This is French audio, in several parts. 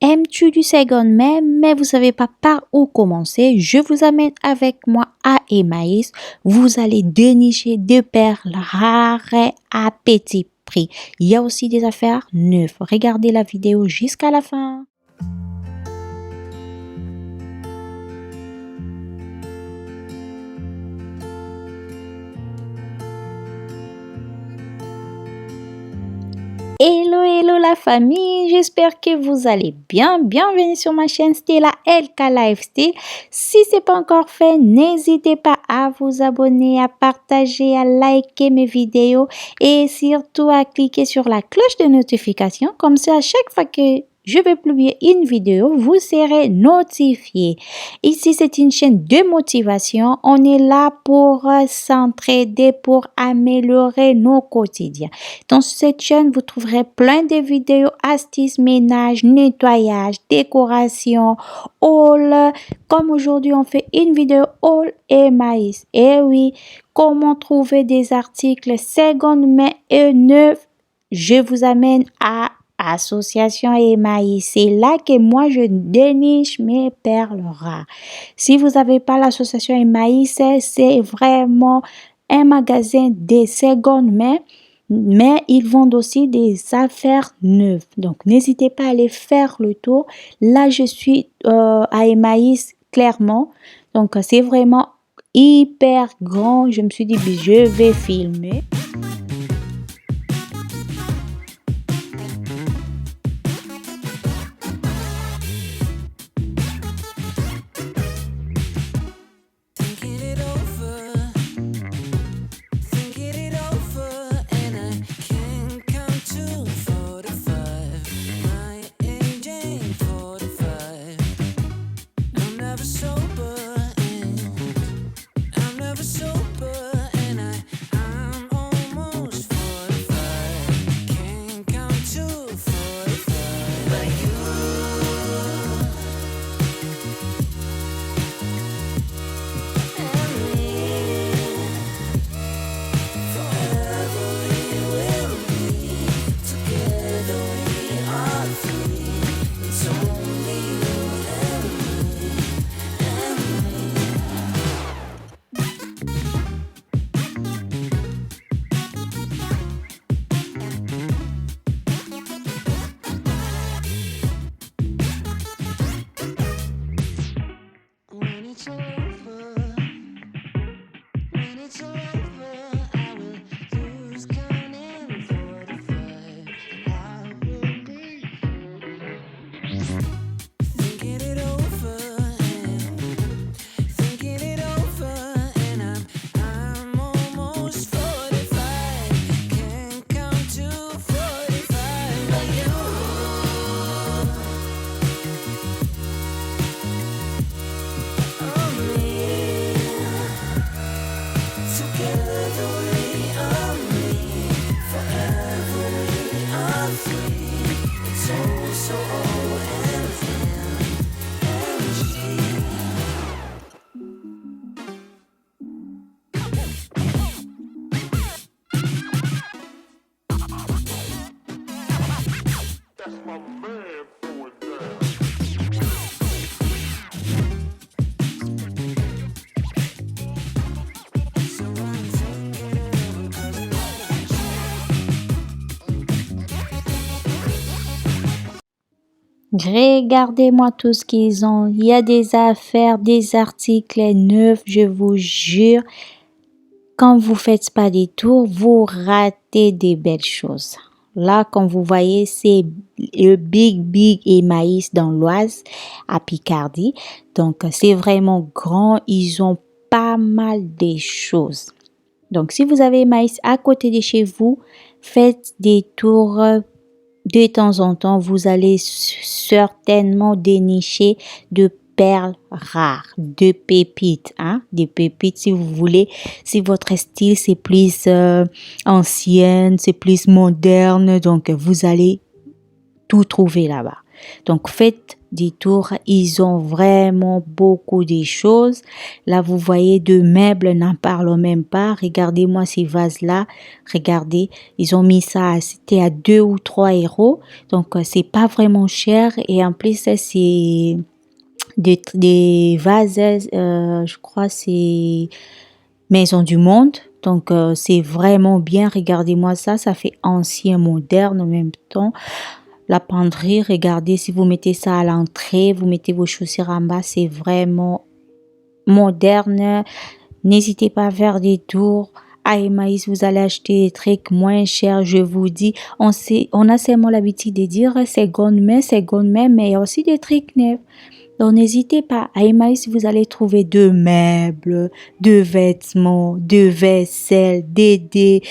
Aimes-tu du second main, mais vous savez pas par où commencer? Je vous amène avec moi à Emmaüs. Vous allez dénicher des perles rares et à petit prix. Il y a aussi des affaires neuves. Regardez la vidéo jusqu'à la fin. Hello la famille, j'espère que vous allez bien. Bienvenue sur ma chaîne Stella LK Lifestyle. Si ce n'est pas encore fait, n'hésitez pas à vous abonner, à partager, à liker mes vidéos et surtout à cliquer sur la cloche de notification. Comme ça, à chaque fois que je vais publier une vidéo, vous serez notifié. Ici, c'est une chaîne de motivation. On est là pour s'entraider, pour améliorer nos quotidiens. Dans cette chaîne, vous trouverez plein de vidéos, astuces, ménage, nettoyage, décoration, haul. Comme aujourd'hui, on fait une vidéo haul Emmaüs. Et oui, comment trouver des articles seconde main et neufs. Je vous amène à Association Emmaüs. C'est là que moi, je déniche mes perles rares. Si vous n'avez pas l'association Emmaüs, c'est vraiment un magasin de seconde main. Mais ils vendent aussi des affaires neuves. Donc, n'hésitez pas à aller faire le tour. Là, je suis à Emmaüs, clairement. Donc, c'est vraiment hyper grand. Je me suis dit, je vais filmer. Regardez-moi tout ce qu'ils ont. Il y a des affaires, des articles neufs, je vous jure. Quand vous faites pas des tours, vous ratez des belles choses. Là, comme vous voyez, c'est le Big Emmaüs dans l'Oise, à Picardie. Donc, c'est vraiment grand. Ils ont pas mal de choses. Donc, si vous avez Emmaüs à côté de chez vous, faites des tours de temps en temps. Vous allez certainement dénicher de perles rares, de pépites, des pépites si vous voulez, si votre style c'est plus ancienne, c'est plus moderne, donc vous allez tout trouver là-bas. Donc faites des tours. Ils ont vraiment beaucoup de choses. Là, vous voyez, de meubles, n'en parlons même pas. Regardez-moi ces vases-là. Regardez, ils ont mis ça, c'était à 2 ou 3 euros. Donc, c'est pas vraiment cher. Et en plus, c'est des vases, je crois, c'est Maison du Monde. Donc, c'est vraiment bien. Regardez-moi ça. Ça fait ancien, moderne en même temps. La penderie, regardez, si vous mettez ça à l'entrée, vous mettez vos chaussures en bas, c'est vraiment moderne. N'hésitez pas à faire des tours. À Emmaüs, vous allez acheter des trucs moins chers, je vous dis. On a seulement l'habitude de dire seconde main, mais il y a aussi des trucs neufs. Donc, n'hésitez pas. À Emmaüs, vous allez trouver de meubles, de vêtements, de vaisselle, des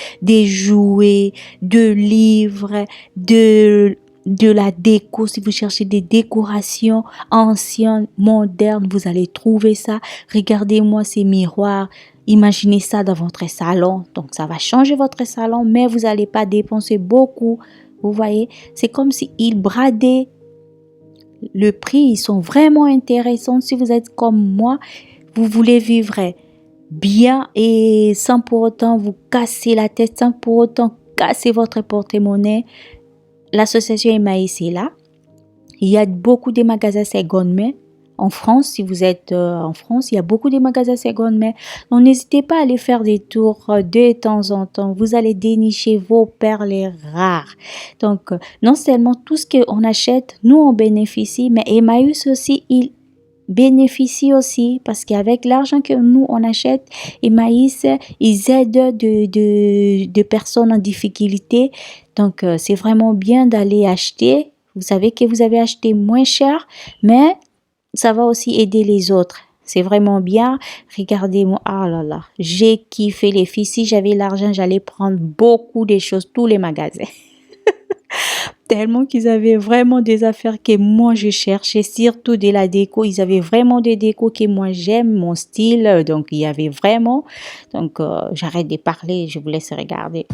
jouets, de livres, de la déco. Si vous cherchez des décorations anciennes, modernes, vous allez trouver ça. Regardez-moi ces miroirs. Imaginez ça dans votre salon. Donc, ça va changer votre salon, mais vous n'allez pas dépenser beaucoup. Vous voyez, c'est comme si ils bradaient le prix. Ils sont vraiment intéressants. Si vous êtes comme moi, vous voulez vivre bien et sans pour autant vous casser la tête, sans pour autant casser votre porte-monnaie. L'association Emmaüs est là. Il y a beaucoup de magasins seconde main. En France, si vous êtes en France, il y a beaucoup de magasins seconde main. Donc, n'hésitez pas à aller faire des tours de temps en temps. Vous allez dénicher vos perles rares. Donc, non seulement tout ce qu'on achète, nous, on bénéficie, mais Emmaüs aussi, il bénéficie aussi parce qu'avec l'argent que nous, on achète, Emmaüs, ils aident de personnes en difficulté. Donc, c'est vraiment bien d'aller acheter. Vous savez que vous avez acheté moins cher, mais ça va aussi aider les autres. C'est vraiment bien. Regardez-moi. Ah là là. J'ai kiffé les filles. Si j'avais l'argent, j'allais prendre beaucoup de choses, tous les magasins. Tellement qu'ils avaient vraiment des affaires que moi je cherchais, surtout de la déco. Ils avaient vraiment des décos que moi j'aime, mon style. Donc, il y avait vraiment. Donc, j'arrête de parler. Je vous laisse regarder.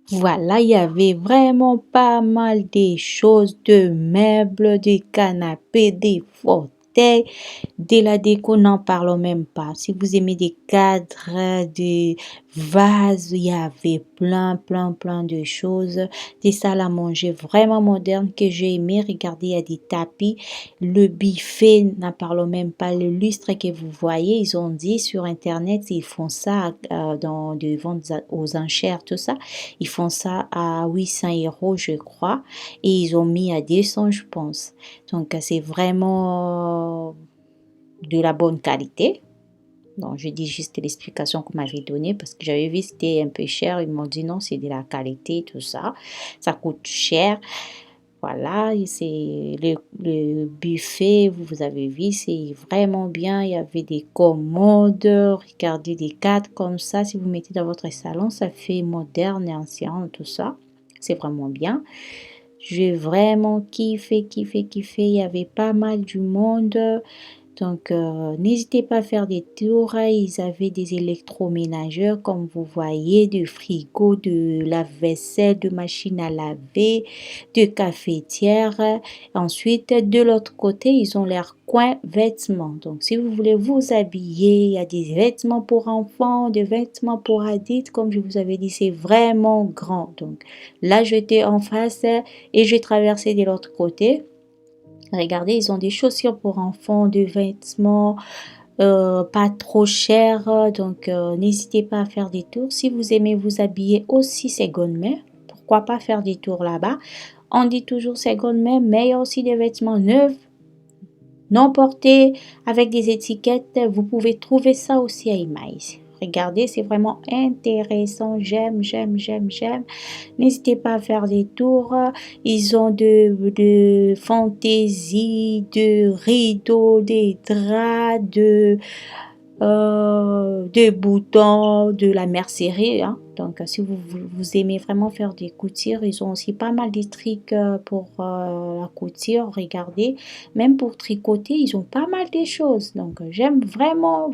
Voilà, il y avait vraiment pas mal de choses, de meubles, de canapés, des fauteuils, de la déco, n'en parlons même pas. Si vous aimez des cadres, des vases, il y avait plein de choses. Des salles à manger vraiment modernes que j'ai aimé. Regardez, il y a des tapis. Le buffet, n'en parlons même pas. Le lustre que vous voyez, ils ont dit sur Internet, ils font ça dans des ventes aux enchères, tout ça. Ils font ça à 800 € je crois. Et ils ont mis à 200, je pense. Donc, c'est vraiment de la bonne qualité. Donc, je dis juste l'explication qu'on m'avait donnée parce que j'avais vu que c'était un peu cher. Ils m'ont dit non, c'est de la qualité, tout ça. Ça coûte cher. Voilà, c'est le buffet, vous avez vu, c'est vraiment bien. Il y avait des commodes, regardez des cadres comme ça. Si vous mettez dans votre salon, ça fait moderne et ancien, tout ça. C'est vraiment bien. J'ai vraiment kiffé. Il y avait pas mal du monde. Donc, n'hésitez pas à faire des tours. Ils avaient des électroménageurs, comme vous voyez, de frigo, de lave-vaisselle, de machine à laver, de cafetière. Ensuite, de l'autre côté, ils ont leur coin vêtements. Donc, si vous voulez vous habiller, il y a des vêtements pour enfants, des vêtements pour adultes. Comme je vous avais dit, c'est vraiment grand. Donc, là, j'étais en face et j'ai traversé de l'autre côté. Regardez, ils ont des chaussures pour enfants, des vêtements pas trop chers. Donc, n'hésitez pas à faire des tours. Si vous aimez vous habiller aussi seconde main, pourquoi pas faire des tours là-bas. On dit toujours seconde main, mais il y a aussi des vêtements neufs, non portés, avec des étiquettes. Vous pouvez trouver ça aussi à Emmaüs. Regardez, c'est vraiment intéressant. J'aime. N'hésitez pas à faire des tours. Ils ont de fantaisie, de rideaux, des draps, de boutons, de la mercerie. Hein. Donc, si vous aimez vraiment faire des coutures, ils ont aussi pas mal de trucs pour la couture. Regardez, même pour tricoter, ils ont pas mal de choses. Donc, j'aime vraiment.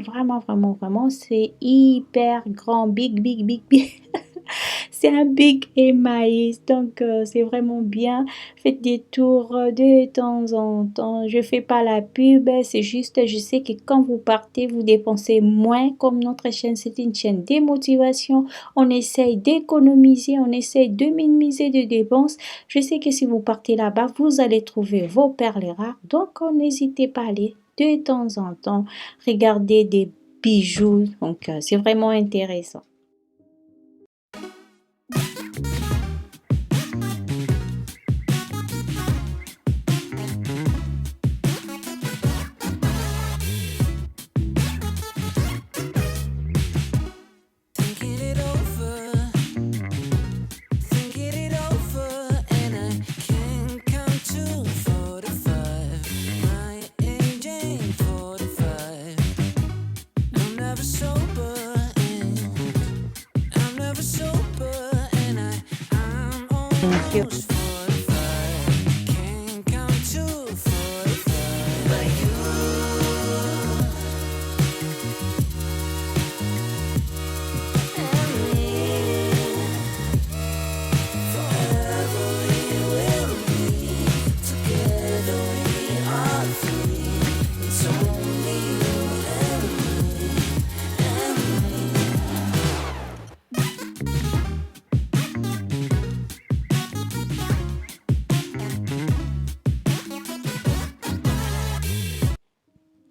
C'est hyper grand, big. C'est un big Emmaüs, donc c'est vraiment bien. Faites des tours de temps en temps. Je fais pas la pub, c'est juste, je sais que quand vous partez, vous dépensez moins. Comme notre chaîne, c'est une chaîne de motivation. On essaye d'économiser, on essaye de minimiser les dépenses. Je sais que si vous partez là-bas, vous allez trouver vos perles rares. Donc, n'hésitez pas à aller de temps en temps regarder des bijoux. Donc, c'est vraiment intéressant. Thank you.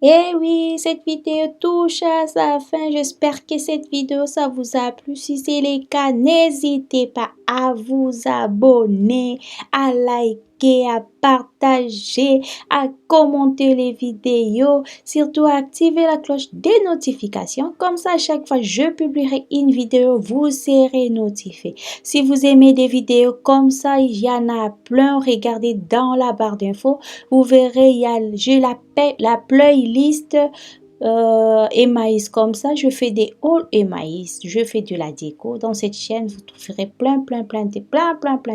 Et oui, cette vidéo touche à sa fin. J'espère que cette vidéo, ça vous a plu. Si c'est le cas, n'hésitez pas à vous abonner, à liker, à partager, à commenter les vidéos. Surtout, activer la cloche des notifications. Comme ça, à chaque fois que je publierai une vidéo, vous serez notifié. Si vous aimez des vidéos comme ça, il y en a plein. Regardez dans la barre d'infos. Vous verrez, j'ai la playlist émail comme ça. Je fais des hauls émail. Je fais de la déco. Dans cette chaîne, vous trouverez plein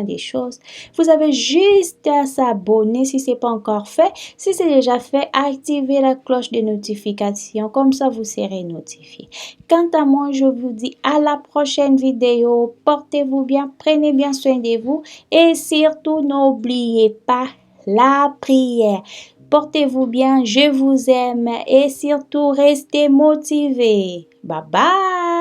de choses. Vous avez juste à s'abonner si c'est pas encore fait. Si c'est déjà fait, activez la cloche de notification. Comme ça, vous serez notifié. Quant à moi, je vous dis à la prochaine vidéo. Portez-vous bien, prenez bien soin de vous et surtout n'oubliez pas la prière. Portez-vous bien, je vous aime et surtout restez motivés. Bye bye.